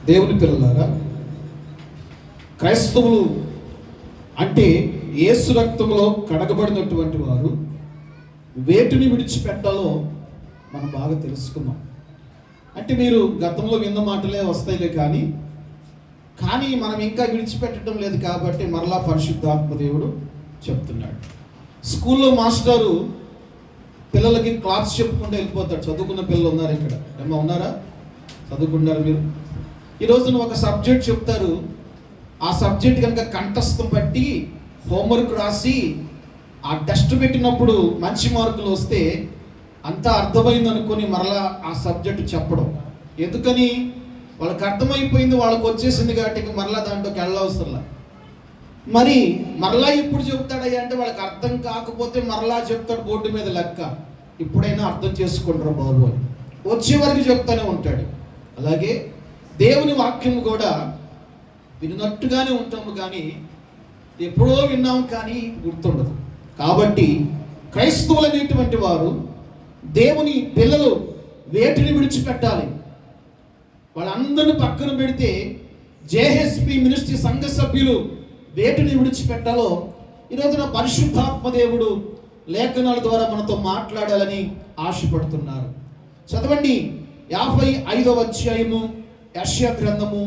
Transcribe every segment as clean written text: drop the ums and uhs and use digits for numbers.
దేవుని పిల్లలారా, క్రైస్తవులు అంటే యేసు రక్తంలో కడగబడినటువంటి వారు వేటిని విడిచిపెట్టాలో మనం బాగా తెలుసుకున్నాం. అంటే మీరు గతంలో విన్న మాటలే వస్తాయిలే కానీ మనం ఇంకా విడిచిపెట్టడం లేదు కాబట్టి మరలా పరిశుద్ధాత్మ దేవుడు చెప్తున్నాడు. స్కూల్లో మాస్టరు పిల్లలకి క్లాస్ చెప్పుకుంటూ వెళ్ళిపోతాడు. చదువుకున్న పిల్లలు ఉన్నారు ఇక్కడ, ఏమో ఉన్నారా? చదువుకున్నారు మీరు. ఈరోజు నువ్వు ఒక సబ్జెక్ట్ చెప్తారు, ఆ సబ్జెక్ట్ కనుక కంఠస్థం పట్టి హోంవర్క్ రాసి ఆ టెస్ట్ పెట్టినప్పుడు మంచి మార్కులు వస్తే అంతా అర్థమైంది అనుకొని మరలా ఆ సబ్జెక్ట్ చెప్పడం. ఎందుకని? వాళ్ళకి అర్థమైపోయింది, వాళ్ళకి వచ్చేసింది కాబట్టి మరలా దాంట్లోకి వెళ్ళవసరంలా. మరి మరలా ఇప్పుడు చెబుతాడయ్యా అంటే వాళ్ళకి అర్థం కాకపోతే మరలా చెప్తాడు బోర్డు మీద లెక్క. ఇప్పుడైనా అర్థం చేసుకుంటారు బాబు అని వచ్చే వరకు చెప్తానే ఉంటాడు. అలాగే దేవుని వాక్యం కూడా విన్నట్టుగానే ఉంటాము కానీ ఎప్పుడో విన్నాము కానీ గుర్తుండదు. కాబట్టి క్రైస్తవులు అనేటువంటి వారు, దేవుని పిల్లలు వేటిని విడిచిపెట్టాలి? వాళ్ళందరిని పక్కన పెడితే జేహెచ్పి మినిస్ట్రీ సంఘ సభ్యులు వేటిని విడిచిపెట్టాలో ఈరోజున పరిశుద్ధాత్మ దేవుడు లేఖనాల ద్వారా మనతో మాట్లాడాలని ఆశపడుతున్నారు. చదవండి 55వ అధ్యాయము యెషయా గ్రంథము.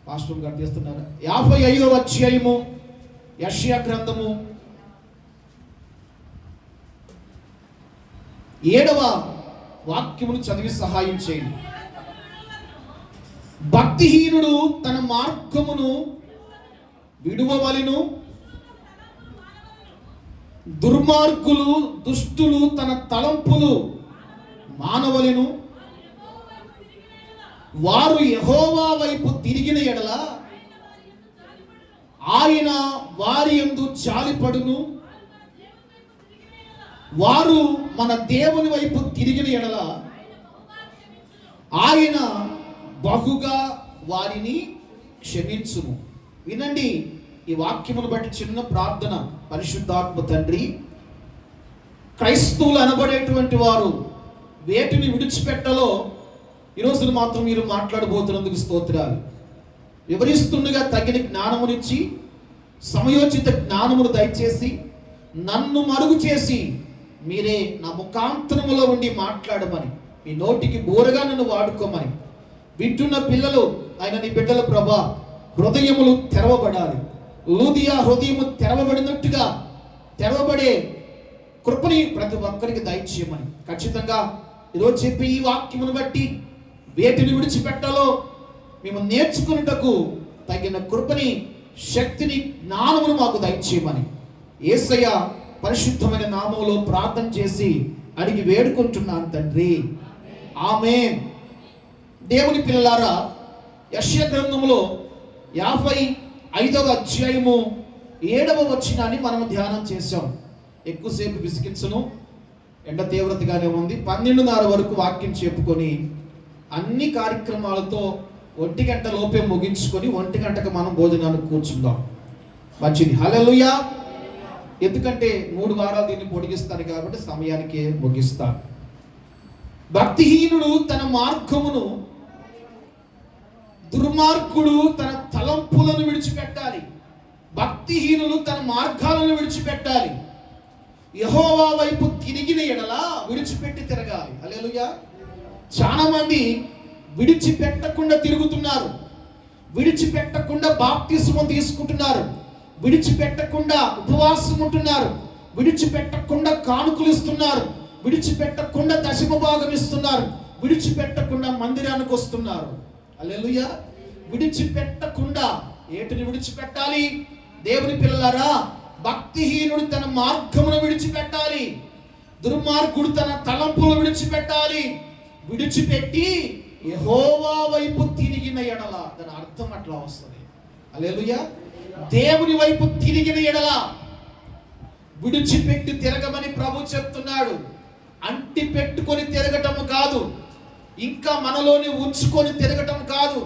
పాస్టర్ గారు తీస్తున్నారా? 55వ అధ్యాయము యెషయా గ్రంథము 7వ వాక్యమును చదివి సహాయం చేయండి. భక్తిహీనుడు తన మార్గమును విడువవలెను, దుర్మార్గులు దుష్టులు తన తలంపులు మానవలెను. వారు యెహోవా వైపు తిరిగిన ఎడల ఆయన వారి యందు జాలిపడును. వారు మన దేవుని వైపు తిరిగిన ఎడల ఆయన బహుగా వారిని క్షమించును. వినండి ఈ వాక్యమును బట్టి చిన్న ప్రార్థన. పరిశుద్ధాత్మ తండ్రి, క్రైస్తవులు అనబడేటువంటి వారు వేటిని విడిచిపెట్టాలో ఈరోజు మాత్రం మీరు మాట్లాడబోతున్నందుకు స్తోత్రాలు. వివరిస్తుండగా తగిన జ్ఞానమునిచ్చి సమయోచిత జ్ఞానమును దయచేసి నన్ను మరుగు చేసి మీరే నా ముఖాంతరములో ఉండి మాట్లాడమని, మీ నోటికి బోరగా నన్ను వాడుకోమని వింటున్న పిల్లలు ఆయన నీ బిడ్డల ప్రభా హృదయములు తెరవబడాలి. లూదియా హృదయము తెరవబడినట్టుగా తెరవబడే కృపని ప్రతి ఒక్కరికి దయచేయమని ఖచ్చితంగా ఈరోజు చెప్పి ఈ వాక్యమును బట్టి వేటిని విడిచిపెట్టాలో మేము నేర్చుకున్నటకు తగిన కృపని, శక్తిని, జ్ఞానమును మాకు దయచేయమని యేసయ్య పరిశుద్ధమైన నామములో ప్రార్థన చేసి అడిగి వేడుకుంటున్నాను తండ్రి, ఆమేన్. దేవుని పిల్లలారా, యెషయా గ్రంథములో 55వ అధ్యాయము 7వ వచనాన్ని మనం ధ్యానం చేశాం. ఎక్కువసేపు విసిగించను, ఎండ తీవ్రతగానే ఉంది. 12:30 వరకు వాక్యం చెప్పుకొని అన్ని కార్యక్రమాలతో 1 గంట లోపే ముగించుకొని 1 గంటకు మనం భోజనానికి కూర్చుందాం. మంచిది. హల్లెలూయా. ఎందుకంటే 3 వారాలు దీన్ని పొడిగిస్తాను కాబట్టి సమయానికి ముగిస్తాను. భక్తిహీనుడు తన మార్గమును, దుర్మార్గుడు తన తలంపులను విడిచిపెట్టాలి. భక్తిహీనులు తన మార్గాలను విడిచిపెట్టాలి. యెహోవా వైపు తిరిగిన ఎడల విడిచిపెట్టి తిరగాలి. హల్లెలూయా. చాలా మంది విడిచిపెట్టకుండా తిరుగుతున్నారు, విడిచిపెట్టకుండా బాప్తిస్మం తీసుకుంటున్నారు, విడిచిపెట్టకుండా ఉపవాసం ఉంటున్నారు, విడిచిపెట్టకుండా కానుకలు ఇస్తున్నారు, విడిచిపెట్టకుండా దశమ భాగం ఇస్తున్నారు, విడిచిపెట్టకుండా మందిరానికి వస్తున్నారు. హల్లెలూయా. విడిచిపెట్టకుండా ఏటిని విడిచిపెట్టాలి? దేవుని పిల్లలారా, భక్తిహీనుడు తన మార్గమును విడిచిపెట్టాలి, దుర్మార్గుడు తన తలంపులు విడిచిపెట్టాలి. విడిచిపెట్టి యెహోవా వైపు తిరిగిన ఎడల, దాని అర్థం అట్లా వస్తుంది. హల్లెలూయా. దేవుని వైపు తిరిగిన ఎడల విడిచిపెట్టి తిరగమని ప్రభు చెప్తున్నాడు. అంటి పెట్టుకొని తిరగటము కాదు, ఇంకా మనలోని ఉంచుకొని తిరగటం కాదు.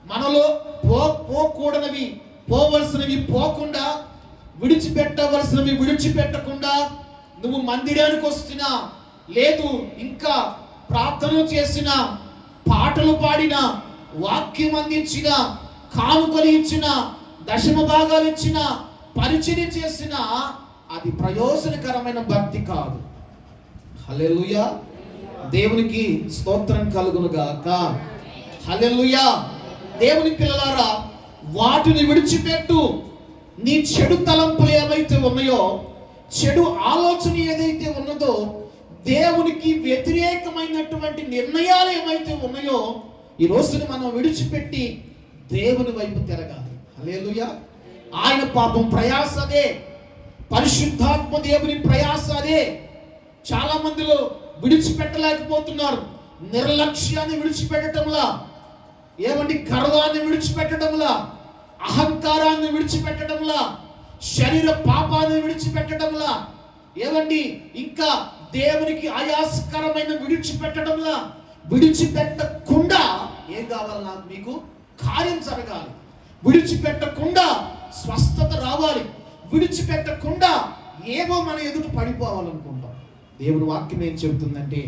మనలో పోకూడనివి పోవలసినవి పోకుండా, విడిచిపెట్టవలసినవి విడిచిపెట్టకుండా నువ్వు మందిరానికి వస్తున్నా, లేదు ఇంకా ప్రార్థన చేసిన పాటలు పాడిన, వాక్యం అందించిన, కానుకలు ఇచ్చిన, దశమ భాగాలు ఇచ్చిన, పరిచర్య చేసిన, అది ప్రయోజనకరమైన భక్తి కాదు. హల్లెలూయా, దేవునికి స్తోత్రం కలుగును గాక. హల్లెలూయా. దేవుని పిల్లలారా, వాటిని విడిచిపెట్టు. నీ చెడు తలంపులు ఏవైతే ఉన్నాయో, చెడు ఆలోచన ఏదైతే ఉన్నదో, దేవునికి వ్యతిరేకమైనటువంటి నిర్ణయాలు ఏవైతే ఉన్నాయో, ఈ రోజుని మనం విడిచిపెట్టి దేవుని వైపు తిరగాలి. హల్లెలూయా. ఆయన పాపం ప్రయాస అదే, పరిశుద్ధాత్మ దేవుని ప్రయాస అదే. చాలా మందిలో విడిచిపెట్టలేకపోతున్నారు. నిర్లక్ష్యాన్ని విడిచిపెట్టడంలా, ఏమండి, గర్వాన్ని విడిచిపెట్టడంలా, అహంకారాన్ని విడిచిపెట్టడంలా, శరీర పాపాన్ని విడిచిపెట్టడంలా, ఏమండి, ఇంకా దేవునికి ఆయాస్కరమైన విడిచిపెట్టడంలా, విడిచిపెట్టకుండా ఏం కావాలి? నాకు మీకు కార్యం జరగాలి. విడిచిపెట్టకుండా స్వస్థత రావాలి. విడిచిపెట్టకుండా ఏమో మన ఎదుట పడిపోవాలనుకుంటాం. దేవుని వాక్యం ఏం చెబుతుందంటే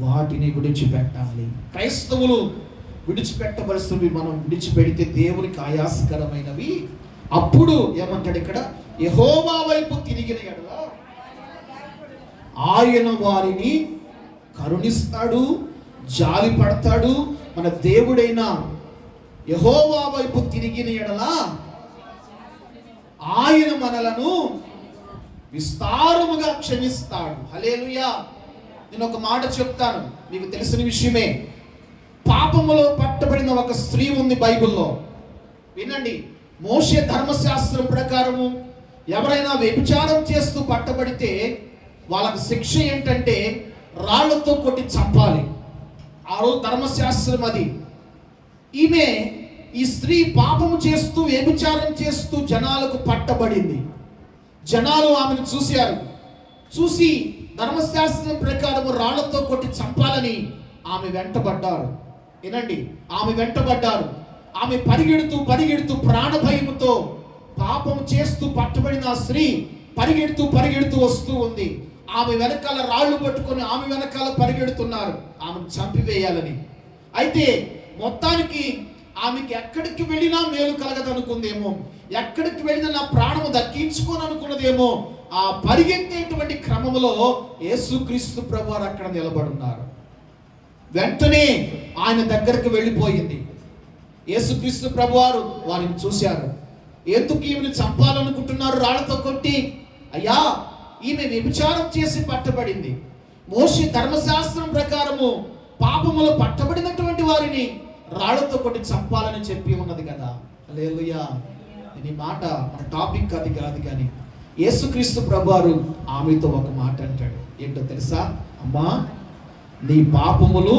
వాటిని విడిచిపెట్టాలి. క్రైస్తవులు విడిచిపెట్టవలసినవి మనం విడిచిపెడితే దేవునికి ఆయాసకరమైనవి. అప్పుడు ఏమంటాడు ఇక్కడ, యెహోవా వైపు తిరిగిన యెడల ఆయన వారిని కరుణిస్తాడు, జాలి పడతాడు. మన దేవుడైన యెహోవా వైపు తిరిగిన యెడల ఆయన మనలను విస్తారముగా క్షమిస్తాడు. హల్లెలూయా. నేను ఒక మాట చెప్తాను, మీకు తెలిసిన విషయమే. పాపములో పట్టబడిన ఒక స్త్రీ ఉంది బైబిల్లో. వినండి, మోషే ధర్మశాస్త్రం ప్రకారము ఎవరైనా వ్యభిచారం చేస్తూ పట్టబడితే వాళ్ళకి శిక్ష ఏంటంటే రాళ్లతో కొట్టి చంపాలి. ఆ రోజు ధర్మశాస్త్రం అది. ఈమె, ఈ స్త్రీ పాపము చేస్తూ వ్యభిచారం చేస్తూ జనాలకు పట్టబడింది. జనాలు ఆమెను చూశారు. చూసి ధర్మశాస్త్రం ప్రకారం రాళ్లతో కొట్టి చంపాలని ఆమె వెంటబడ్డారు. వినండి, ఆమె వెంటబడ్డారు. ఆమె పరిగెడుతూ ప్రాణభయముతో పాపం చేస్తూ పట్టబడిన ఆ స్త్రీ పరిగెడుతూ వస్తూ ఉంది. ఆమె వెనకాల రాళ్ళు పట్టుకొని ఆమె వెనకాల పరిగెడుతున్నారు ఆమెను చంపివేయాలని. అయితే మొత్తానికి ఆమెకి ఎక్కడికి వెళ్ళినా మేలు కలగదనుకుందేమో, ఎక్కడికి వెళ్ళినా నా ప్రాణము దక్కించుకొని అనుకున్నదేమో. ఆ పరిగెత్తేటువంటి క్రమంలో యేసుక్రీస్తు ప్రభువారు అక్కడ నిలబడున్నారు. వెంటనే ఆయన దగ్గరికి వెళ్ళిపోయింది. యేసుక్రీస్తు ప్రభువారు వారిని చూశారు. ఎందుకు ఈమెను చంపాలనుకుంటున్నారు రాళ్లతో కొట్టి? అయ్యా, ఈమె వ్యభిచారం చేసి పట్టబడింది. మోషే ధర్మశాస్త్రం ప్రకారము పాపములో పట్టబడినటువంటి వారిని రాళ్లతో కొట్టి చంపాలని చెప్పి ఉన్నది కదా. హల్లెలూయా. ఈ మాట మన టాపిక్ అది కాదు, కానీ యేసుక్రీస్తు ప్రభువారు ఆమెతో ఒక మాట అంటాడు. ఏంటో తెలుసా? అమ్మా, నీ పాపములు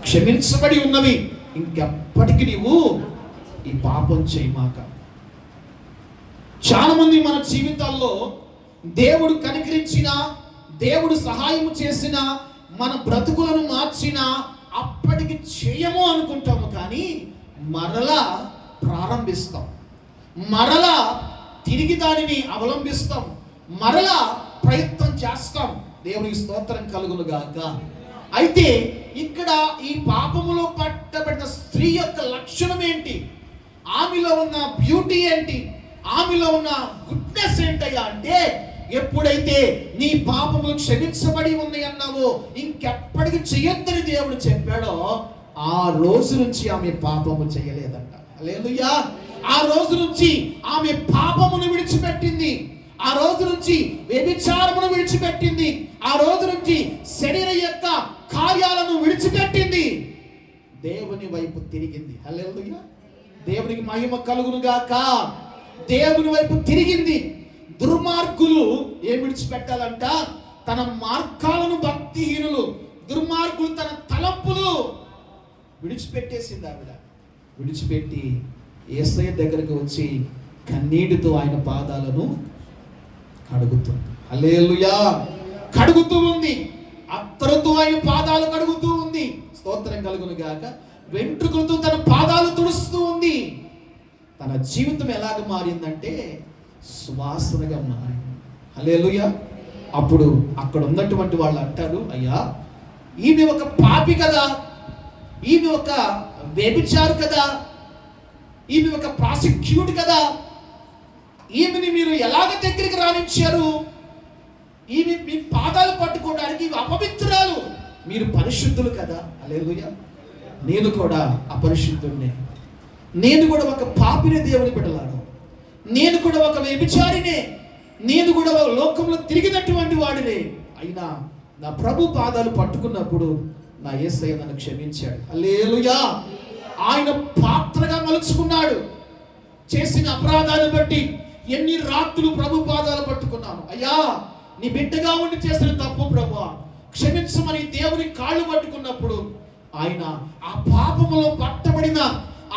క్షమించబడి ఉన్నవి, ఇంకెప్పటికీ నీవు ఈ పాపం చేయమాక. చాలా మంది మన జీవితాల్లో దేవుడు కనికరించిన, దేవుడు సహాయం చేసిన, మన బ్రతుకులను మార్చిన, అప్పటికి చేయము అనుకుంటాము, కానీ మరలా ప్రారంభిస్తాం, మరలా తిరిగి దానిని అవలంబిస్తాం, మరలా ప్రయత్నం చేస్తాం. దేవునికి స్తోత్రం కలుగును గాక. అయితే ఇక్కడ ఈ పాపములో పట్టబడిన స్త్రీ యొక్క లక్షణం ఏంటి? ఆమెలో ఉన్న బ్యూటీ ఏంటి? ఆమెలో ఉన్న గుడ్నెస్ ఏంటయ్యా అంటే, ఎప్పుడైతే నీ పాపములు క్షమించబడి ఉన్నాయి అన్నావో, ఇంకెప్పటికి చేయొద్దని దేవుడు చెప్పాడో, ఆ రోజు నుంచి ఆమె పాపము చేయలేదంట. హల్లెలూయా. ఆ రోజు నుంచి ఆమె పాపమును విడిచిపెట్టింది. ఆ రోజు నుంచి వ్యభిచారమును విడిచిపెట్టింది. ఆ రోజు నుంచి శరీర యొక్క కార్యాలను విడిచిపెట్టింది. దేవుని వైపు తిరిగింది. హల్లెలూయా. దేవునికి మహిమ కలుగును గాక. దేవుని వైపు తిరిగింది. దుర్మార్గులు ఏం విడిచిపెట్టాలంట? తన మార్గాలను. భక్తిహీనులు, దుర్మార్గులు తన తలంపులు విడిచిపెట్టేసింది ఆవిడ. విడిచిపెట్టి యేసయ్య దగ్గరికి వచ్చి కన్నీటితో ఆయన పాదాలను కడుగుతుంది. హల్లెలూయా. కడుగుతూ ఉంది. అత్తరుతో ఆయన పాదాలు కడుగుతూ ఉంది. స్తోత్రం కలుగును గాక. వెంట్రుకలతో తన పాదాలు తుడుస్తూ ఉంది. తన జీవితం ఎలాగ మారిందంటే సువాసనగా మారింది. హల్లెలూయా. అప్పుడు అక్కడ ఉన్నటువంటి వాళ్ళు అంటారు, అయ్యా, ఈమె ఒక పాపి కదా, ఈమె ఒక వ్యభిచారు కదా, ఈమె ఒక ప్రాసిక్యూట్ కదా, ఈమెని మీరు ఎలాగ దగ్గరికి రానిచ్చారు? ఈమె మీ పాదాలు పట్టుకోవడానికి అపవిత్రురాలు, మీరు పరిశుద్ధులు కదా. హల్లెలూయా. నేను కూడా అపరిశుద్ధుడినే, నేను కూడా ఒక పాపిని దేవుని బిడ్డలాను, నేను కూడా ఒక వ్యభిచారినే, నేను కూడా ఒక లోకంలో తిరిగినటువంటి వాడినే. అయినా నా ప్రభు పాదాలు పట్టుకున్నప్పుడు నా యేసయ్య నన్ను క్షమించాడు. హల్లెలూయా. ఆయన పాత్రగా మలుచుకున్నాడు. చేసిన అపరాధాన్ని బట్టి ఎన్ని రాత్రులు ప్రభు పాదాలు పట్టుకున్నాను. అయ్యా, నీ బిడ్డగా ఉండి చేసిన తప్పు ప్రభువా క్షమించమని దేవుని కాళ్ళు పట్టుకున్నప్పుడు ఆయన ఆ పాపములో పట్టబడిన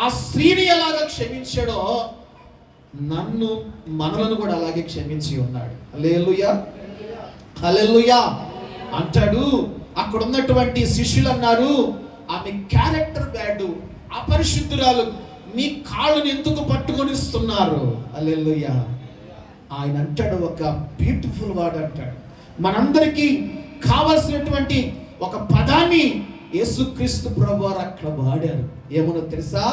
ఆ స్త్రీని ఎలాగా క్షమించాడో నన్ను, మనలను కూడా అలాగే క్షమించి ఉన్నాడు. హల్లెలూయా, హల్లెలూయా అంటాడు. అక్కడ ఉన్నటువంటి శిష్యులు అన్నారు, ఆమె క్యారెక్టర్ బ్యాడ్, అపరిశుద్ధురాలు, మీ కాళ్ళను ఎందుకు పట్టుకొనిస్తున్నారు? హల్లెలూయా. ఆయన అంటాడు ఒక బ్యూటిఫుల్ వర్డ్ అంటాడు. మనందరికీ కావలసినటువంటి ఒక పదాన్ని యేసుక్రీస్తు ప్రభువారు అక్కడ వాడారు. ఏమనో తెలుసా?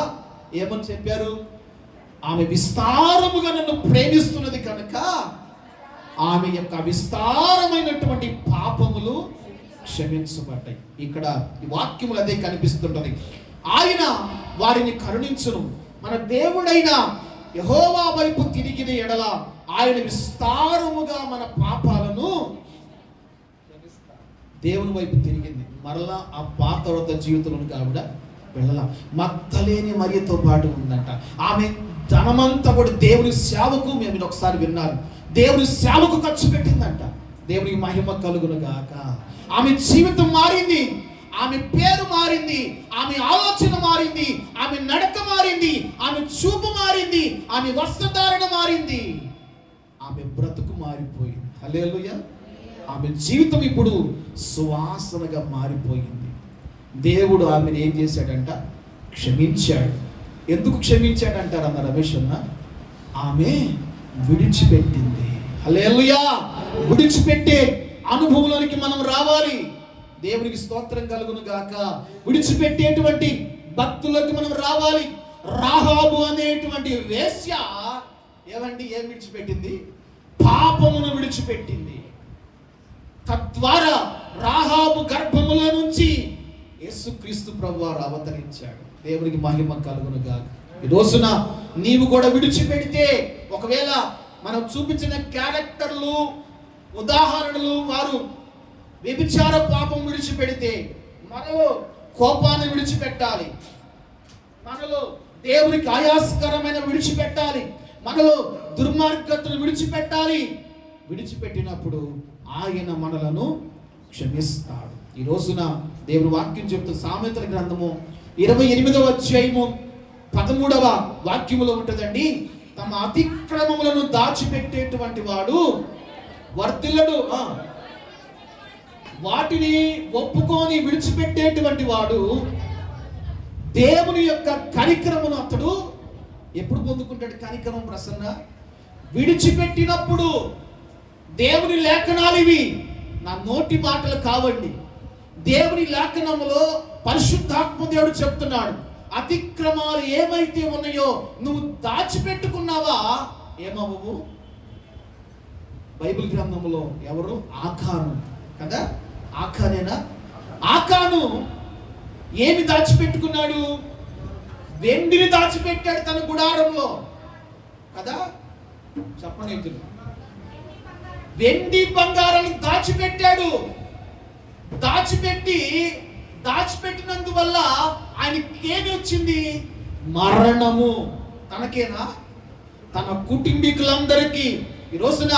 ఏమని చెప్పారు? ఆమె విస్తారముగా నన్ను ప్రేమిస్తున్నది కనుక ఆమె యొక్క విస్తారమైనటువంటి పాపములు క్షమించబడ్డాయి. ఇక్కడ ఈ వాక్యములు అదే కనిపిస్తుంటది. ఆయన వారిని కరుణించును. మన దేవుడైన యెహోవా వైపు తిరిగిన ఎడల ఆయన విస్తారముగా మన పాపాలను దేవుని వైపు తిరిగింది. మరలా ఆ పాత వ్రత జీవితంలోకి ఆవిడ వెళ్ళలా. మత్తలేని మరియతో పాటు ఉందంట. ఆమె ధనమంతా కూడా దేవుని సేవకు, మేము ఒకసారి విన్నారు, దేవుని సేవకు ఖర్చు పెట్టిందంట. దేవునికి మహిమ కలుగును గాక. ఆమె జీవితం మారింది, ఆమె పేరు మారింది, ఆమె ఆలోచన మారింది, ఆమె నడక మారింది, ఆమె చూపు మారింది, ఆమె వస్త్రధారణ మారింది, ఆమె బ్రతుకు మారిపోయింది. హల్లెలూయా. ఆమె జీవితం ఇప్పుడు సువాసనగా మారిపోయింది. దేవుడు ఆమెను ఏం చేశాడంట? క్షమించాడు. ఎందుకు క్షమించాడంటారు అన్న రమేష్ అన్న? ఆమె విడిచిపెట్టింది. హల్లెలూయా. విడిచిపెట్టే అనుభవంలోనికి మనం రావాలి. దేవునికి స్తోత్రం కలుగును గాక. విడిచిపెట్టేటువంటి భక్తులకు మనం రావాలి. రాహాబు అనేటువంటి వేశ్య ఏమండి ఏం విడిచిపెట్టింది? పాపమును విడిచిపెట్టింది. తద్వారా రాహాబు గర్భములో నుంచి యేసుక్రీస్తు ప్రభువారు అవతరించాడు. దేవునికి మహిమ కలుగును గాక. ఈ రోజున నీవు కూడా విడిచిపెడితే, ఒకవేళ మనం చూపించిన క్యారెక్టర్లు, ఉదాహరణలు వారు వ్యభిచార పాపం విడిచిపెడితే, మనలో కోపాన్ని విడిచిపెట్టాలి, మనలో దేవునికి ఆయాసకరమైన విడిచిపెట్టాలి, మనలో దుర్మార్గతను విడిచిపెట్టాలి. విడిచిపెట్టినప్పుడు ఆయన మనలను క్షమిస్తాడు. ఈ రోజున దేవుని వాక్యం చెప్తున్న సామెతల గ్రంథము 28వ అధ్యాయము 13వ వాక్యములో ఉంటుందండి. తమ అతిక్రమములను దాచిపెట్టేటువంటి వాడు వర్ధిల్లడు, వాటిని ఒప్పుకొని విడిచిపెట్టేటువంటి వాడు దేవుని యొక్క కనికరమును అతడు ఎప్పుడు పొందుకుంటాడు? కనికరం ప్రసన్న విడిచిపెట్టినప్పుడు. దేవుని లేఖనాలు ఇవి, నా నోటి మాటలు కావండి. దేవుని లేఖనములో పరిశుద్ధాత్మ దేవుడు చెప్తున్నాడు, అతిక్రమాలు ఏమైతే ఉన్నాయో నువ్వు దాచిపెట్టుకున్నావా, ఏమవ్వవు. బైబిల్ గ్రంథంలో ఎవరు? ఆకాను కదా. ఆకానేనా? ఆకాను ఏమి దాచిపెట్టుకున్నాడు? వెండిని దాచిపెట్టాడు తన గుడారంలో కదా. చెప్పండి, వెండి బంగారాన్ని దాచిపెట్టాడు. దాచిపెట్టినందువల్ల ఆయనకి ఏమి వచ్చింది? మరణము. తనకేనా? తన కుటుంబీకులందరికీ. ఈ రోజున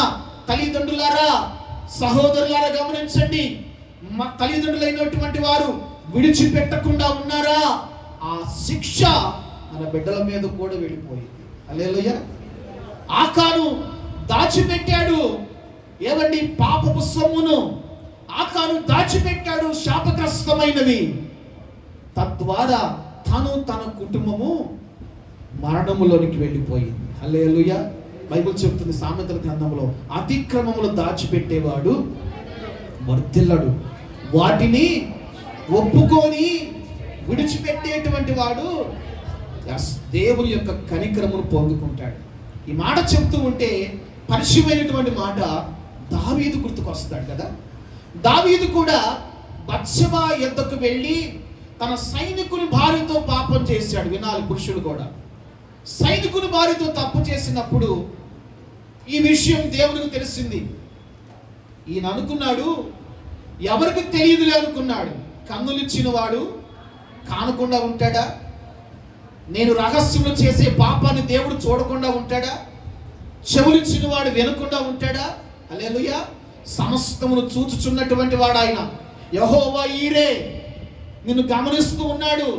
తల్లిదండ్రులారా, సహోదరులారా గమనించండి. మా తల్లిదండ్రులైనటువంటి వారు విడిచిపెట్టకుండా ఉన్నారా? ఆ శిక్ష మన బిడ్డల మీద కూడా వెళ్ళిపోయింది. హల్లెలూయా. ఆకాను దాచిపెట్టాడు ఏమండి? పాపపు సొమ్మును ఆకాను దాచిపెట్టాడు, శాపగ్రస్తమైనవి. తద్వారా తను, తన కుటుంబము మరణములోనికి వెళ్ళిపోయింది. హల్లెలూయా. బైబిల్ చెప్తుంది సామెతల గ్రంథంలో, అతిక్రమములు దాచిపెట్టేవాడు వర్ధిల్లడు, వాటిని ఒప్పుకొని విడిచిపెట్టేటువంటి వాడు దేవుని యొక్క కనికరమును పొందుకుంటాడు. ఈ మాట చెప్తూ ఉంటే పరిచయమైనటువంటి మాట దావీదు గుర్తుకొస్తాడు కదా. దావీదు కూడా బత్షెబా యొద్దకు వెళ్ళి తన సైనికుని భార్యతో పాపం చేశాడు. వినాలి, పురుషుడు కూడా సైనికుని భార్యతో తప్పు చేసినప్పుడు ఈ విషయం దేవునికి తెలిసింది. ఈయన అనుకున్నాడు, ఎవరికి తెలియదులే అనుకున్నాడు. కన్నులిచ్చిన వాడు కానకుండా ఉంటాడా? నేను రహస్యంలో చేసే పాపాన్ని దేవుడు చూడకుండా ఉంటాడా? చెవులిచ్చిన వాడు వినకుండా ఉంటాడా? హల్లెలూయా. సమస్తమును చూచుచున్నటువంటి వాడు ఆయన. యెహోవా ఈరే నిన్ను గమనిస్తూ ఉన్నాడు,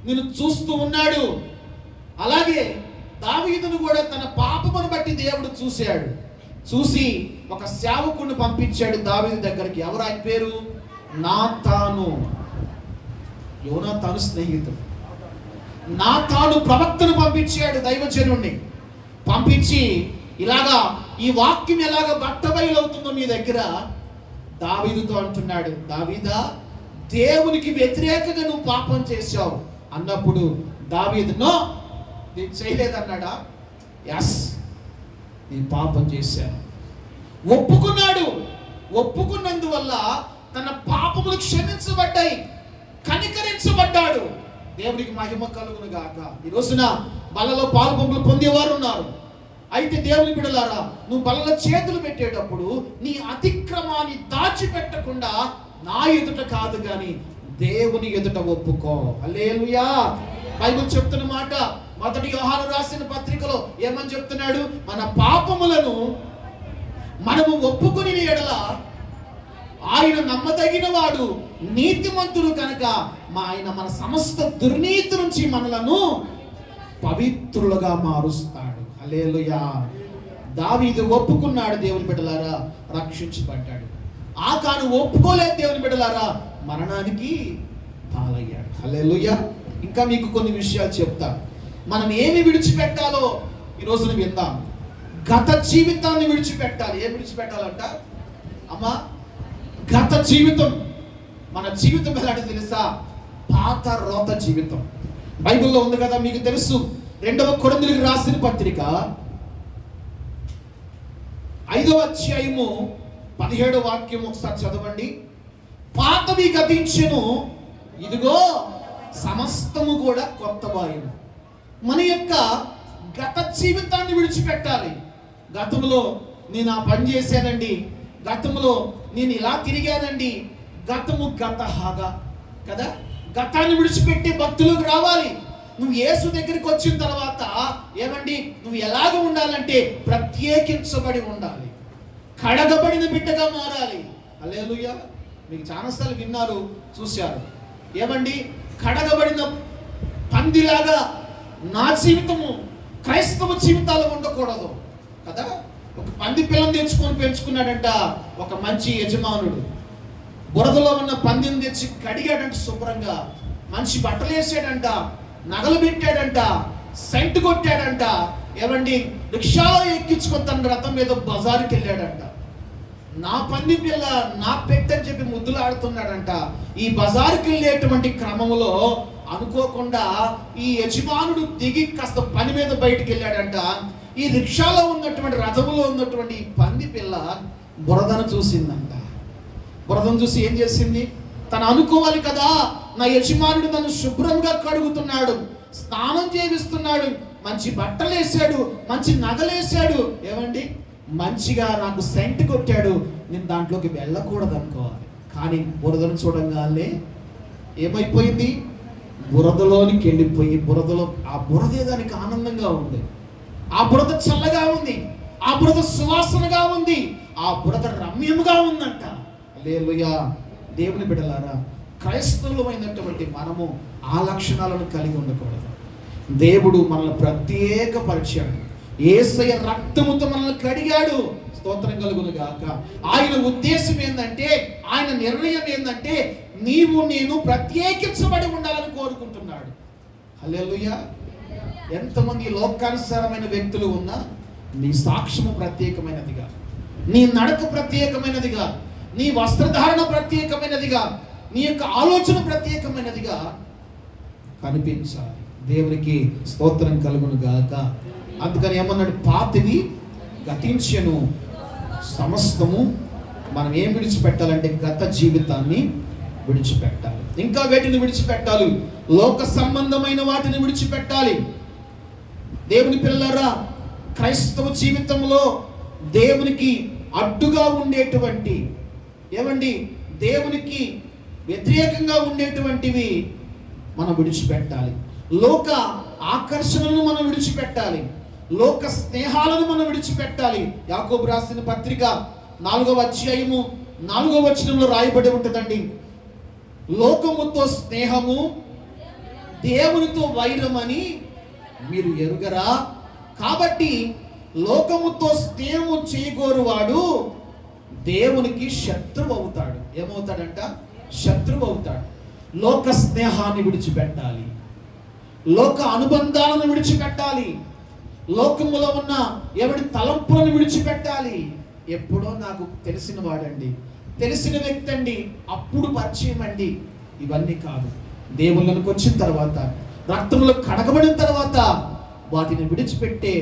నిన్ను చూస్తూ ఉన్నాడు. అలాగే దావీదును కూడా తన పాపమును బట్టి దేవుడు చూశాడు. చూసి ఒక సేవకుడిని పంపించాడు దావీదు దగ్గరికి. ఎవరు ఆయన పేరు? నాతాను. యోనాతాను స్నేహితుడు. నాతాను ప్రవక్తను పంపించాడు, దైవజనుణ్ణి పంపించి ఇలాగా ఈ వాక్యం ఎలాగ బట్టబయలవుతుందో మీ దగ్గర దావీదుతో అంటున్నాడు, దావీదా, దేవునికి వ్యతిరేకంగా నువ్వు పాపం చేశావు అన్నప్పుడు దావీదు నో, నేను చేయలేదన్నాడా? ఎస్, నేను పాపం చేశాను ఒప్పుకున్నాడు. ఒప్పుకున్నందువల్ల తన పాపములు క్షమించబడ్డాయి, కనికరించబడ్డాడు. దేవునికి మహిమ కలుగును గాక. ఈ రోజున బలలో పాలు పంపులు పొందేవారు ఉన్నారు. అయితే దేవుని బిడ్డలారా, నువ్వు బలలో చేతులు పెట్టేటప్పుడు నీ అతిక్రమాన్ని దాచిపెట్టకుండా నా ఎదుట కాదు కానీ దేవుని ఎదుట ఒప్పుకో. హల్లెలూయా. బైబిల్ చెప్తున్న మాట, మొదటి యోహాను రాసిన పత్రికలో ఏమని చెప్తున్నాడు? మన పాపములను మనము ఒప్పుకుని ఎడల ఆయన నమ్మదగిన వాడు, నీతిమంతుడు కనుక ఆయన మన సమస్త దుర్నీతి నుంచి మనలను పవిత్రులుగా మారుస్తాడు. హల్లెలూయా. దావీదు ఒప్పుకున్నాడు, దేవుని బిడ్డలారా, రక్షించబడ్డాడు. ఆకాను ఒప్పుకోలేదు, దేవుని బిడ్డలారా, మరణానికి పాలయ్యాడు. హల్లెలూయా. ఇంకా మీకు కొన్ని విషయాలు చెప్తా. మనం ఏమి విడిచిపెట్టాలో ఈ రోజున విందాం. గత జీవితాన్ని విడిచిపెట్టాలి. ఏం విడిచిపెట్టాలంట అమ్మా? గత జీవితం. మన జీవితం ఎలాంటి తెలుసా? పాత రోత జీవితం. బైబిల్లో ఉంది కదా, మీకు తెలుసు. 2వ కొరింథీయులకు రాసిన పత్రిక 5వ అధ్యాయము 17వ వాక్యం ఒకసారి చదవండి. పాతవి గతించెను, ఇదిగో సమస్తము కూడా కొత్తవాయును. మన యొక్క గత జీవితాన్ని విడిచిపెట్టాలి. గతంలో నేను ఆ పని చేశానండి, గతంలో నేను ఇలా తిరిగానండి, గతము గతహాగా కదా. గతాన్ని విడిచిపెట్టి భక్తులకు రావాలి. నువ్వు యేసు దగ్గరికి వచ్చిన తర్వాత ఏమండి, నువ్వు ఎలాగ ఉండాలంటే ప్రత్యేకించబడి ఉండాలి, కడగబడిన బిడ్డగా మారాలి. హల్లెలూయా. మీకు చాలాసార్లు విన్నారు, చూశారు. ఏమండి, కడగబడిన పందిలాగా నా జీవితము క్రైస్తవ జీవితాలు ఉండకూడదు కదా. ఒక పంది పిల్లని తెచ్చుకొని పెంచుకున్నాడంట ఒక మంచి యజమానుడు. బురదలో ఉన్న పందిని తెచ్చి కడిగాడంట, శుభ్రంగా మంచి బట్టలు వేసాడంట, నగలు పెట్టాడంట, సెంట్ కొట్టాడంట. ఏమండి, రిక్షాలో ఎక్కించుకొని తన రథం మీద బజారుకి వెళ్ళాడంట. నా పంది పిల్ల, నా పెట్టని చెప్పి ముద్దులు ఆడుతున్నాడంట. ఈ బజారుకి వెళ్ళేటువంటి క్రమంలో అనుకోకుండా ఈ యజమానుడు దిగి కాస్త పని మీద బయటికి వెళ్ళాడంట. ఈ రిక్షాలో ఉన్నటువంటి రథములో ఉన్నటువంటి ఈ పంది పిల్ల బురదను చూసిందంట. బురదను చూసి ఏం చేసింది? తను అనుకోవాలి కదా, నా యజమానుడు నన్ను శుభ్రంగా కడుగుతున్నాడు, స్నానం చేయిస్తున్నాడు, మంచి బట్టలు వేసాడు, మంచి నగలేసాడు, ఏమండి మంచిగా నాకు సెంట్ కొట్టాడు, నేను దాంట్లోకి వెళ్ళకూడదు అనుకోవాలి. కానీ బురదను చూడంగానే ఏమైపోయింది? బురదలోనికి వెళ్ళిపోయి బురదలో ఆ బురదే దానికి ఆనందంగా ఉంది, ఆ బురద చల్లగా ఉంది, ఆ బురద సువాసనగా ఉంది, ఆ బురద రమ్యముగా ఉందంట. హల్లెలూయా. దేవుని బిడ్డలారా, క్రైస్తవులమైనటువంటి మనము ఆ లక్షణాలను కలిగి ఉండకూడదు. దేవుడు మనల్ని ప్రత్యేకపరిచాడు, యేసయ్య రక్తముతో మనల్ని కడిగాడు. స్తోత్రం కలుగును గాక. ఆయన ఉద్దేశం ఏంటంటే, ఆయన నిర్ణయం ఏంటంటే, నీవు నేను ప్రత్యేకించబడి ఉండాలని కోరుకుంటున్నాడు. హల్లెలూయా. ఎంతమంది లోకానుసారమైన వ్యక్తులు ఉన్నా నీ సాక్ష్యము ప్రత్యేకమైనదిగా, నీ నడక ప్రత్యేకమైనదిగా, నీ వస్త్రధారణ ప్రత్యేకమైనదిగా, నీ యొక్క ఆలోచన ప్రత్యేకమైనదిగా కనిపించాలి. దేవునికి స్తోత్రం కలుగును గాక. అందుకని ఏమన్నాడు, పాతవి గతించెను, సమస్తము మనం ఏం విడిచిపెట్టాలంటే గత జీవితాన్ని విడిచిపెట్టాలి. ఇంకా వేటిని విడిచిపెట్టాలి? లోక సంబంధమైన వాటిని విడిచిపెట్టాలి. దేవుని పిల్లలారా, క్రైస్తవ జీవితంలో దేవునికి అడ్డుగా ఉండేటువంటి దేవునికి వ్యతిరేకంగా ఉండేటువంటివి మనం విడిచిపెట్టాలి. లోక ఆకర్షణలను మనం విడిచిపెట్టాలి. లోక స్నేహాలను మనం విడిచిపెట్టాలి. యాకోబు రాసిన పత్రిక 4వ అధ్యాయము 4వ వచనంలో రాయబడి ఉంటుందండి, లోకముతో స్నేహము దేవునితో వైరమని మీరు ఎరుగరా? కాబట్టి లోకముతో స్నేహము చేయగోరువాడు దేవునికి శత్రువు అవుతాడు. ఏమవుతాడంట? శత్రువు అవుతాడు. లోక స్నేహాన్ని విడిచిపెట్టాలి. లోక అనుబంధాలను విడిచిపెట్టాలి. లోకములో ఉన్న ఎవరి తలంపులను విడిచిపెట్టాలి. ఎప్పుడో నాకు తెలిసిన వాడండి, తెలిసిన వ్యక్తి అండి, అప్పుడు పరిచయం అండి, ఇవన్నీ కాదు. దేవుళ్ళకి వచ్చిన తర్వాత, రక్తంలో కడగబడిన తర్వాత వాటిని విడిచిపెట్టే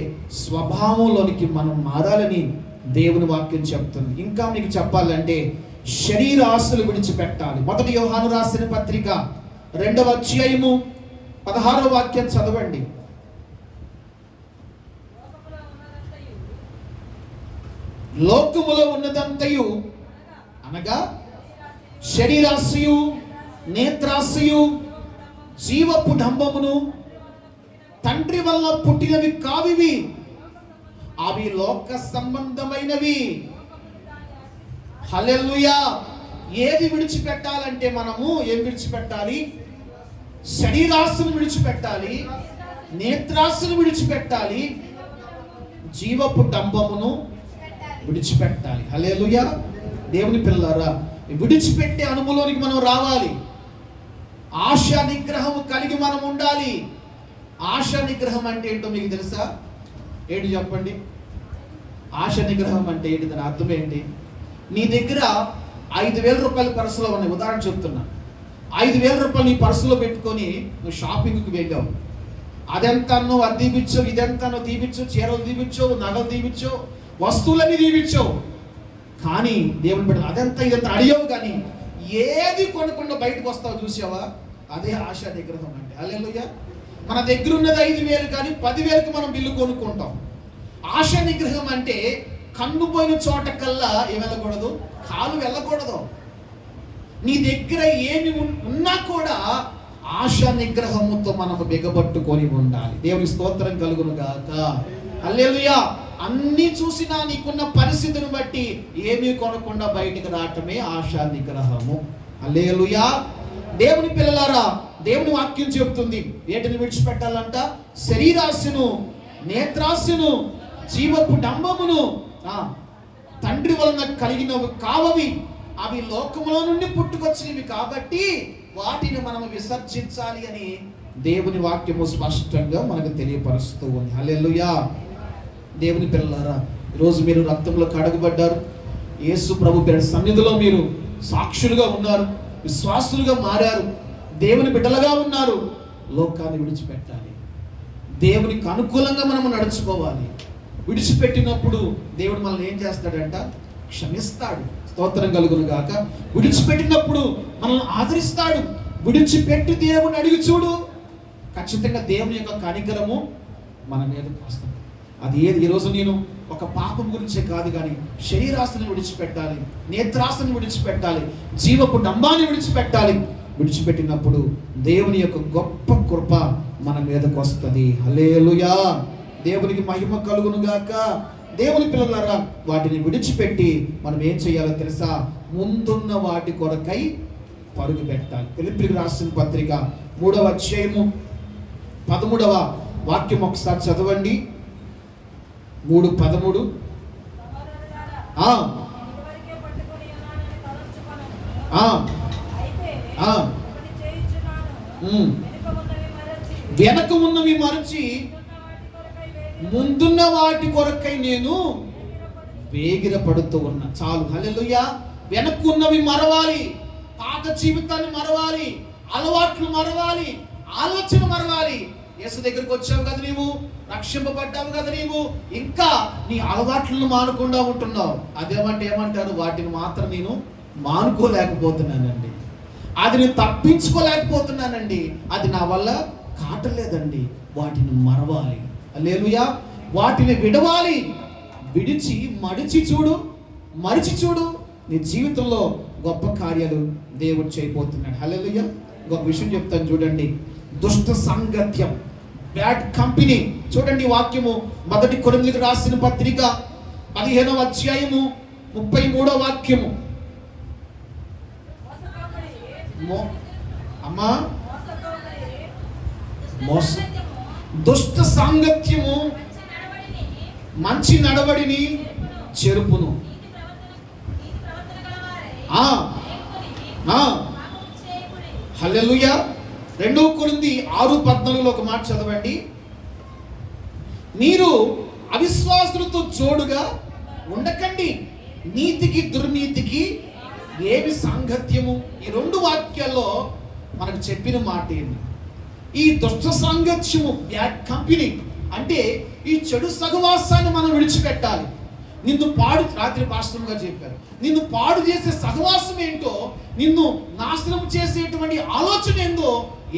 స్వభావంలోనికి మనం మారాలని దేవుని వాక్యం చెప్తుంది. ఇంకా మీకు చెప్పాలంటే శరీరాశలు విడిచిపెట్టాలి. 1 యోహాను రాసిన పత్రిక 2వ అధ్యాయము 16వ వాక్యం చదవండి. లోకములో ఉన్నదంతయు అనగా శరీరాశయు, నేత్రాశయు, జీవపు డంబమును తండ్రి వల్ల పుట్టినవి కావివి, అవి లోక సంబంధమైనవి. హల్లెలూయా. ఏది విడిచిపెట్టాలంటే మనము ఏం విడిచిపెట్టాలి? శరీరాశను విడిచిపెట్టాలి, నేత్రాశను విడిచిపెట్టాలి, జీవపు డంబమును విడిచిపెట్టాలి. హల్లెలూయా. దేవుని పిల్లలారా, విడిచిపెట్టే అనుభవంలోనికి మనం రావాలి. ఆశ నిగ్రహం కలిగి మనం ఉండాలి. ఆశ నిగ్రహం అంటే ఏంటో మీకు తెలుసా? ఏంటి చెప్పండి? ఆశ నిగ్రహం అంటే ఏంటి? దాని అర్థం ఏంటి? నీ దగ్గర 5,000 రూపాయల పర్సులో ఉన్నాయి. ఉదాహరణ చెప్తున్నా, 5,000 రూపాయలు నీ పర్సులో పెట్టుకొని నువ్వు షాపింగ్కి వెళ్ళావు. అదెంతనో అది తీపిచ్చావు, ఇదెంతనో తీపిచ్చావు, చీరలు తీపిచ్చావు, నగలు తీపిచ్చావు, వస్తువులన్నీ తీపిచ్చావు. కానీ దేవుని బిడ్డలు అదంతా ఇదంతా అడిగావు, కానీ ఏది కొనకుండా బయటకు వస్తావు చూసావా? అదే ఆశ నిగ్రహం అంటే. హల్లెలూయా. మన దగ్గర ఉన్నది 5,000 కానీ 10,000కి మనం బిల్లు కొనుక్కుంటాం. ఆశ నిగ్రహం అంటే కన్ను పోయిన చోట కల్లా ఏం వెళ్ళకూడదు, కాలు వెళ్ళకూడదు. నీ దగ్గర ఏమి ఉన్నా కూడా ఆశ నిగ్రహముతో మనము బిగబట్టుకొని ఉండాలి. దేవుని స్తోత్రం కలుగును గాక. హల్లెలూయా. అన్నీ చూసినా నీకున్న పరిస్థితిని బట్టి ఏమీ కొనకుండా బయటికి రావటమే ఆశా నిగ్రహము. హల్లెలూయా. దేవుని పిల్లలారా, దేవుని వాక్యం చెబుతుంది వేటిని విడిచిపెట్టాలంట? శరీరాశను, నేత్రాశను, జీవపు డంబమును తండ్రి వలన కలిగినవి కావవి, అవి లోకములో నుండి పుట్టుకొచ్చినవి కాబట్టి వాటిని మనం విసర్జించాలి అని దేవుని వాక్యము స్పష్టంగా మనకు తెలియపరుస్తూ ఉంది. హల్లెలూయా. దేవుని పిల్లలారా, ఈరోజు మీరు రక్తంలో కడగబడ్డారు. యేసు ప్రభు పేరు సన్నిధిలో మీరు సాక్షులుగా ఉన్నారు, విశ్వాసులుగా మారారు, దేవుని బిడ్డలుగా ఉన్నారు. లోకాన్ని విడిచిపెట్టాలి. దేవునికి అనుకూలంగా మనం నడుచుకోవాలి. విడిచిపెట్టినప్పుడు దేవుడు మనల్ని ఏం చేస్తాడంట? క్షమిస్తాడు. స్తోత్రం కలుగును గాక. విడిచిపెట్టినప్పుడు మనల్ని ఆదరిస్తాడు. విడిచిపెట్టి దేవుని అడిగి చూడు, ఖచ్చితంగా దేవుని యొక్క కనికరము మన మీదకి వస్తుంది. అది ఏది? ఈరోజు నేను ఒక పాపం గురించే కాదు, కానీ శరీరాశను విడిచిపెట్టాలి, నేత్రాశను విడిచిపెట్టాలి, జీవపు డంబాన్ని విడిచిపెట్టాలి. విడిచిపెట్టినప్పుడు దేవుని యొక్క గొప్ప కృప మన మీదకు వస్తుంది. హల్లెలూయా. దేవునికి మహిమ కలుగును గాక. దేవుని పిల్లలారా, వాటిని విడిచిపెట్టి మనం ఏం చేయాలో తెలుసా? ముందున్న వాటి కొరకై పరుగు పెట్టాలి. ఫిలిప్పీయులకు రాసిన పత్రిక 3వ అధ్యాయము 13వ వాక్యం ఒకసారి చదవండి. 3:13. వెనక ఉన్నవి మరచి ముందున్న వాటి కొరకై నేను వేగిరపడుతూ ఉన్నా. చాలు. హల్లెలూయా. వెనక్కున్నవి మరవాలి, పాత జీవితాన్ని మరవాలి, అలవాట్లు మరవాలి, ఆలోచన మరవాలి. యేసు దగ్గరికి వచ్చావు కదా నీవు, రక్షింపబడ్డావు కదా నీవు, ఇంకా నీ అలవాట్లను మానకుండా ఉంటున్నావు. అదేమంటే ఏమంటారు, వాటిని మాత్రం నేను మానుకోలేకపోతున్నానండి, అది నేను తప్పించుకోలేకపోతున్నానండి, అది నా వల్ల కాటలేదండి. వాటిని మరవాలి, హల్లెలూయా. వాటిని విడవాలి, విడిచి మరిచి చూడు. నీ జీవితంలో గొప్ప కార్యాలు దేవుడు చేయబోతున్నాడు, హల్లెలూయా. ఇంకొక విషయం చెప్తాను చూడండి, దుష్ట సాంగత్యం, బ్యాడ్ కంపెనీ. చూడండి వాక్యము, 1 కొరింథీయులకు రాసిన పత్రిక 15వ అధ్యాయము 33వ వాక్యము. అమ్మా, దుష్ట సాంగత్యము మంచి నడవడిని చెరుపును. హల్లెలూయా. 2 కొరింథీ 6:14 ఒక మాట చదవండి. మీరు అవిశ్వాసులతో జోడుగా ఉండకండి, నీతికి దుర్నీతికి ఏమి సాంగత్యము. ఈ 2 వాక్యాల్లో మనకు చెప్పిన మాట ఏంటి? ఈ దుష్ట సాంగత్యము, బ్యాడ్ కంపెనీ అంటే ఈ చెడు సహవాసాన్ని మనం విడిచిపెట్టాలి. నిన్ను రాత్రి పాస్టర్ గారు చెప్పారు, నిన్ను పాడు చేసే సహవాసం ఏంటో, నిన్ను నాశనం చేసేటువంటి ఆలోచన ఏందో,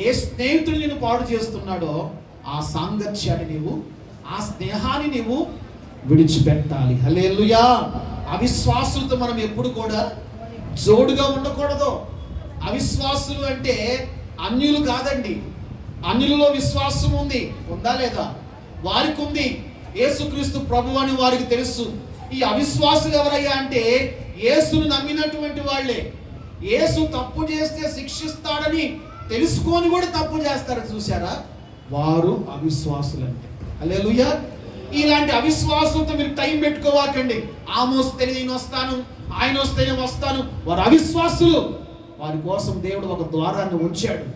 ఏ స్నేహితుడు నిన్ను పాడు చేస్తున్నాడో ఆ సాంగత్యాన్ని ఆ స్నేహాన్ని నీవు విడిచిపెట్టాలి, హల్లెలూయా. అవిశ్వాసులతో మనం ఎప్పుడు కూడా జోడుగా ఉండకూడదు. అవిశ్వాసులు అంటే అన్యులు కాదండి, అన్యులలో విశ్వాసం ఉందా లేదా? వారికి ఉంది. యేసుక్రీస్తు ప్రభువు అని వారికి తెలుసు. ఈ అవిశ్వాసులు ఎవరయ్యా అంటే యేసును నమ్మినటువంటి వాళ్ళే. యేసు తప్పు చేస్తే శిక్షిస్తాడని తెలుసుకొని కూడా తప్పు చేస్తారు, చూసారా? వారు అవిశ్వాసులు అంటే, హల్లెలూయా. ఇలాంటి అవిశ్వాసంతో మీరు టైం పెట్టుకోవాకండి. ఆమె వస్తే నేను వస్తాను, ఆయన వస్తే నేను వస్తాను. వారు అవిశ్వాసులు. వారి కోసం దేవుడు ఒక ద్వారాన్ని ఉంచాడు.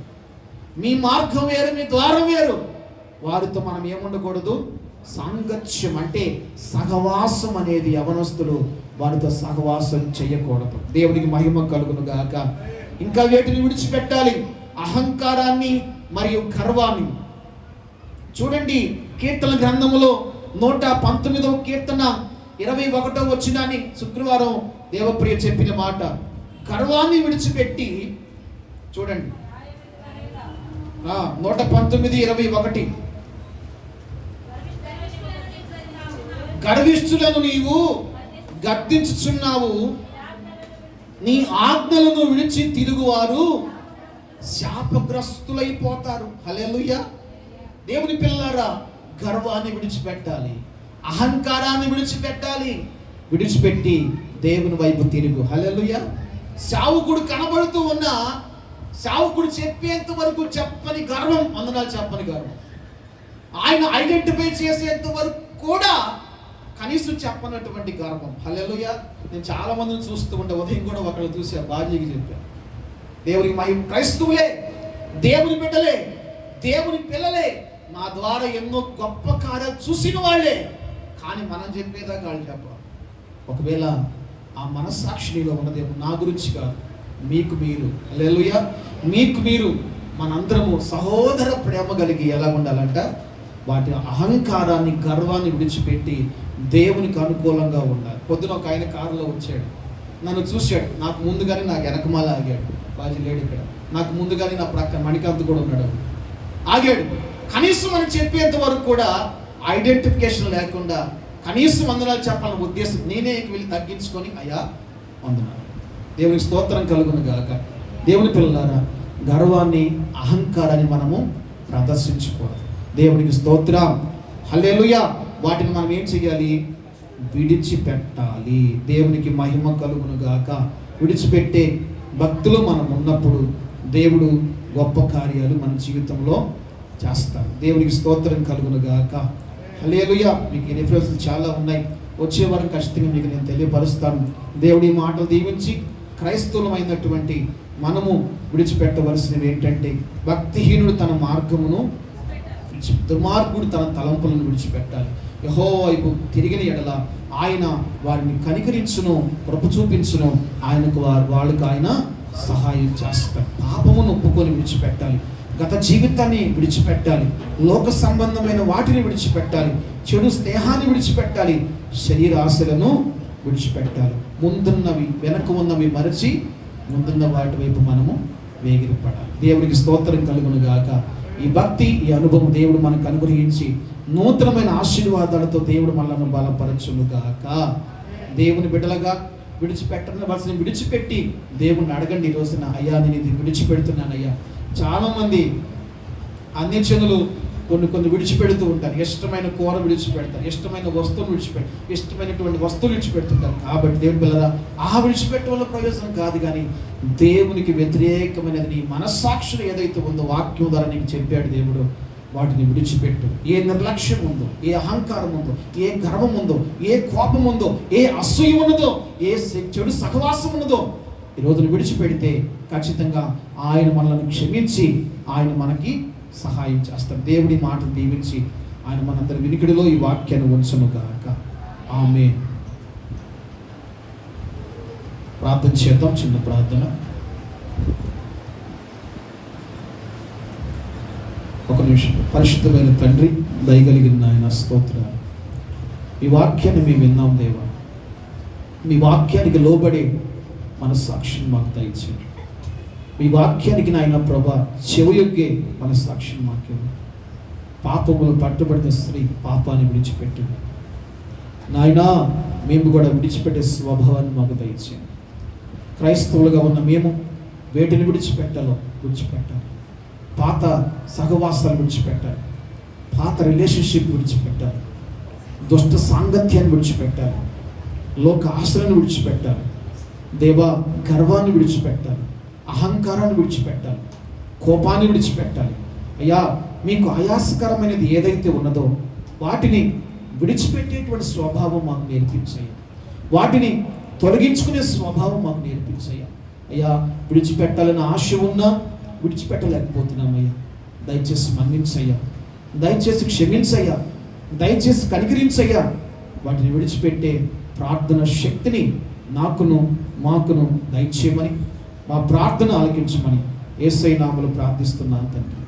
మీ మార్గం వేరు, మీ ద్వారం వేరు. వారితో మనం ఏముండకూడదు, సాంగత్యం అంటే సహవాసం అనేది యవనస్తులు వారితో సహవాసం చేయకూడదు. దేవునికి మహిమ కలుగును గాక. ఇంకా వేటిని విడిచిపెట్టాలి? అహంకారాన్ని మరియు గర్వాన్ని. చూడండి, కీర్తన గ్రంథములో 119వ కీర్తన 21వ వచనాన్ని శుక్రవారం దేవప్రియ చెప్పిన మాట. గర్వాన్ని విడిచిపెట్టి, చూడండి 119:21, గర్విష్ఠులను నీవు గద్దించుచున్నావు, నీ ఆజ్ఞలను విడిచి తిరుగువారు శాపగ్రస్తులైపోతారు. హల్లెలూయా. దేవుని పిల్లలారా, గర్వాన్ని విడిచిపెట్టాలి, అహంకారాన్ని విడిచిపెట్టి దేవుని వైపు తిరుగు. హల్లెలూయా. సేవకుడు కనబడుతూ ఉన్నా సేవకుడు చెప్పేంత వరకు చెప్పని గర్వం, వందనాలు చెప్పని గర్వం, ఆయన ఐడెంటిఫై చేసేంత వరకు కూడా కనీసం చెప్పనటువంటి గర్వం. హల్లెలూయా. నేను చాలా మందిని చూస్తూ ఉంటా, ఉదయం కూడా ఒకళ్ళు చూసా, భార్యకి చెప్పాను, దేవునికి మహిమ, క్రైస్తవులే, దేవుని బిడ్డలే, దేవుని పిల్లలే, నా ద్వారా ఎన్నో గొప్ప కార్యాలు చూసిన వాళ్ళే, కానీ మనం చెప్పేదాకా వాళ్ళు చెప్పాలి. ఒకవేళ ఆ మనస్సాక్షిలో ఉన్నదేమో నా గురించి కాదు, మీకు మీరు, హల్లెలూయా, మీకు మీరు, మనందరము సహోదర ప్రేమ కలిగి ఎలా ఉండాలంట, వాటి అహంకారాన్ని గర్వాన్ని విడిచిపెట్టి దేవునికి అనుకూలంగా ఉండాలి. పొద్దున ఒక ఆయన కారులో వచ్చాడు, నన్ను చూశాడు, నాకు ముందుగానే నాకు వెనకమాల ఆగాడు. బాజీ లేడు ఇక్కడ, నాకు ముందుగానే నా ప్రక్క మణికాంత్ కూడా ఉన్నాడు, ఆగాడు. కనీసం మనం చెప్పేంత వరకు కూడా ఐడెంటిఫికేషన్ లేకుండా కనీసం వందనాలు చెప్పాలన్న ఉద్దేశం, నేనే వెళ్ళి తగ్గించుకొని అయ్యా వందనాలు. దేవునికి స్తోత్రం కలుగును గాక. దేవుని పిల్లలారా, గర్వాన్ని అహంకారాన్ని మనము ప్రదర్శించకూడదు. దేవునికి స్తోత్రం, హల్లెలూయా. వాటిని మనం ఏం చేయాలి? విడిచిపెట్టాలి. దేవునికి మహిమ కలుగును గాక. విడిచిపెట్టే భక్తులు మనం ఉన్నప్పుడు దేవుడు గొప్ప కార్యాలు మన జీవితంలో చేస్తారు. దేవునికి స్తోత్రం కలుగును గాక. హల్లెలూయా. మీకు ఈ రిఫరెన్స్లు చాలా ఉన్నాయి, వచ్చే వారం ఖచ్చితంగా మీకు నేను తెలియపరుస్తాను. దేవుడి మాటలు దీవించి క్రైస్తవులమైనటువంటి మనము విడిచిపెట్టవలసినవి ఏంటంటే, భక్తిహీనుడు తన మార్గమును, దుర్మార్గుడు తన తలంపులను విడిచిపెట్టాలి. యెహోవా వైపు తిరిగిన ఎడల ఆయన వారిని కనికరించును, కృప చూపించును, వాళ్ళకు ఆయన సహాయం చేస్తారు. పాపమును ఒప్పుకొని విడిచిపెట్టాలి. గత జీవితాన్ని విడిచిపెట్టాలి, లోక సంబంధమైన వాటిని విడిచిపెట్టాలి, చెడు స్నేహాన్ని విడిచిపెట్టాలి, శరీర ఆశలను విడిచిపెట్టాలి. ముందున్నవి వెనక ఉన్నవి మరచి ముందున్న వాటి వైపు మనము వేగిరపడాలి. దేవునికి స్తోత్రం కలుగును గాక. ఈ భక్తి, ఈ అనుభవం దేవుడు మనకు అనుగ్రహించి నూతనమైన ఆశీర్వాదాలతో దేవుడు మనల్ని బలపరచును గాక. దేవుని బిడ్డలుగా విడిచిపెట్టవలసిన విడిచిపెట్టి దేవుణ్ణి అడగండి. ఈ రోజున, అయ్యా నేను ఇది విడిచిపెడుతున్నానయ్యా. చాలామంది అన్యజనులు కొన్ని విడిచిపెడుతూ ఉంటారు. ఇష్టమైన కూర విడిచిపెడతారు, ఇష్టమైన వస్తువులు ఇష్టమైనటువంటి వస్తువులు విడిచిపెడుతుంటారు. కాబట్టి దేవుని పిల్లరా, ఆ విడిచిపెట్టడం వల్ల ప్రయోజనం కాదు, కానీ దేవునికి వ్యతిరేకమైనది నీ మనస్సాక్షులు ఏదైతే ఉందో వాక్యం ద్వారా నీకు చెప్పాడు దేవుడు, వాటిని విడిచిపెట్టు. ఏ నిర్లక్ష్యం ఉందో, ఏ అహంకారం ఉందో, ఏ గర్వం ఉందో, ఏ కోపం ఉందో, ఏ అసూయ ఉన్నదో, ఏ చెడు సహవాసం ఉన్నదో ఈ రోజును విడిచిపెడితే ఖచ్చితంగా ఆయన మనల్ని క్షమించి ఆయన మనకి సహాయం చేస్తాడు. దేవుడి మాటను దీవించి ఆయన మనందరి వినికిడిలో ఈ వాక్యాన్ని ఉంచును గాక. ఆమేన్. ప్రార్థన చేద్దాం. చిన్న ప్రార్థన. ఒక నిమిషం. పరిశుద్ధమైన తండ్రి, దయగలిగిన ఆయన స్తోత్రాలు. ఈ వాక్యాన్ని మేము విన్నాం దేవా. మీ వాక్యానికి లోబడి మనస్సాక్షిని మాకు దయచేయండి. మీ వాక్యానికి నాయన ప్రభా చెవియొగ్గే మనస్సాక్షిని మాకు. పాపములు పట్టుబడిన స్త్రీ పాపాన్ని విడిచిపెట్టింది నాయన. మేము కూడా విడిచిపెట్టే స్వభావాన్ని మాకు దయచేయండి. క్రైస్తవులుగా ఉన్న మేము వేటిని విడిచిపెట్టాలి. పాత సహవాసాలు విడిచిపెట్టాలి, పాత రిలేషన్షిప్ విడిచిపెట్టాలి, దుష్ట సాంగత్యాన్ని విడిచిపెట్టాలి, లోక ఆశలను విడిచిపెట్టాలి, దేవా గర్వాన్ని విడిచిపెట్టాలి, అహంకారాన్ని విడిచిపెట్టాలి, కోపాన్ని విడిచిపెట్టాలి. అయ్యా, మీకు ఆయాసకరమైనది ఏదైతే ఉన్నదో వాటిని విడిచిపెట్టేటువంటి స్వభావం మాకు నేర్పించయ్యా. వాటిని తొలగించుకునే స్వభావం మాకు నేర్పించయ్యా. అయ్యా, విడిచిపెట్టాలని ఆశ ఉన్నా విడిచిపెట్టలేకపోతున్నామయ్యా. దయచేసి మన్నించయ్యా, దయచేసి క్షమించయ్యా, దయచేసి కనికరించయ్యా. వాటిని విడిచిపెట్టే ప్రార్థన శక్తిని మాకును దయచేయమని, మా ప్రార్థన ఆలకించమని యేసయ్య నామములో ప్రార్థిస్తున్నాను తండ్రి.